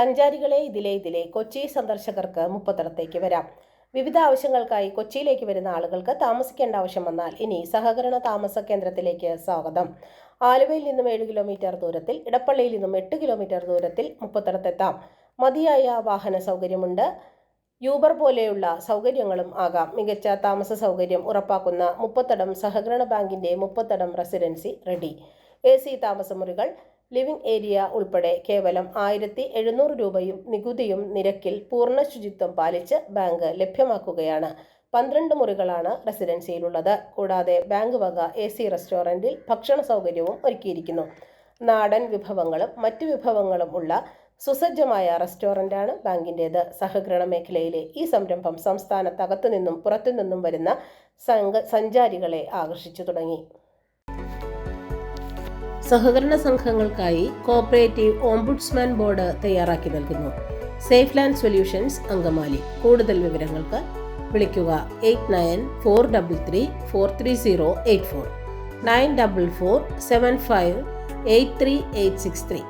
സഞ്ചാരികളെ ഇതിലെ കൊച്ചി സന്ദർശകർക്ക് മുപ്പത്തിടത്തേക്ക് വരാം. വിവിധ ആവശ്യങ്ങൾക്കായി കൊച്ചിയിലേക്ക് വരുന്ന ആളുകൾക്ക് താമസിക്കേണ്ട ആവശ്യം വന്നാൽ ഇനി സഹകരണ താമസ കേന്ദ്രത്തിലേക്ക് സ്വാഗതം. ആലുവയിൽ നിന്നും 7 കിലോമീറ്റർ ദൂരത്തിൽ, ഇടപ്പള്ളിയിൽ നിന്നും 8 കിലോമീറ്റർ ദൂരത്തിൽ മുപ്പത്തിടത്തെത്താം. മതിയായ വാഹന സൗകര്യമുണ്ട്. യൂബർ പോലെയുള്ള സൗകര്യങ്ങളും ആകാം. മികച്ച താമസ സൗകര്യം ഉറപ്പാക്കുന്ന മുപ്പത്തടം സഹകരണ ബാങ്കിന്റെ മുപ്പത്തടം റെസിഡൻസി റെഡി. AC താമസമുറികൾ, ലിവിംഗ് ഏരിയ ഉൾപ്പെടെ കേവലം 1700 രൂപയും നികുതിയും നിരക്കിൽ പൂർണ്ണ ശുചിത്വം പാലിച്ച് ബാങ്ക് ലഭ്യമാക്കുകയാണ്. 12 മുറികളാണ് റെസിഡൻസിയിലുള്ളത്. കൂടാതെ ബാങ്ക് വക AC റെസ്റ്റോറൻറ്റിൽ ഭക്ഷണ സൗകര്യവും ഒരുക്കിയിരിക്കുന്നു. നാടൻ വിഭവങ്ങളും മറ്റു വിഭവങ്ങളും ഉള്ള സുസജ്ജമായ റെസ്റ്റോറൻ്റാണ് ബാങ്കിൻ്റേത്. സഹകരണ മേഖലയിലെ ഈ സംരംഭം സംസ്ഥാനത്തകത്തു നിന്നും പുറത്തു നിന്നും വരുന്ന സഞ്ചാരികളെ ആകർഷിച്ചു തുടങ്ങി. സഹകരണ സംഘങ്ങൾക്കായി കോഓപ്പറേറ്റീവ് ഓംബുഡ്സ്മാൻ ബോർഡ് തയ്യാറാക്കി നൽകുന്നു. Safe land solutions, Angamaly. കൂടുതൽ വിവരങ്ങൾക്ക് വിളിക്കുക 8943343084 944758386 3.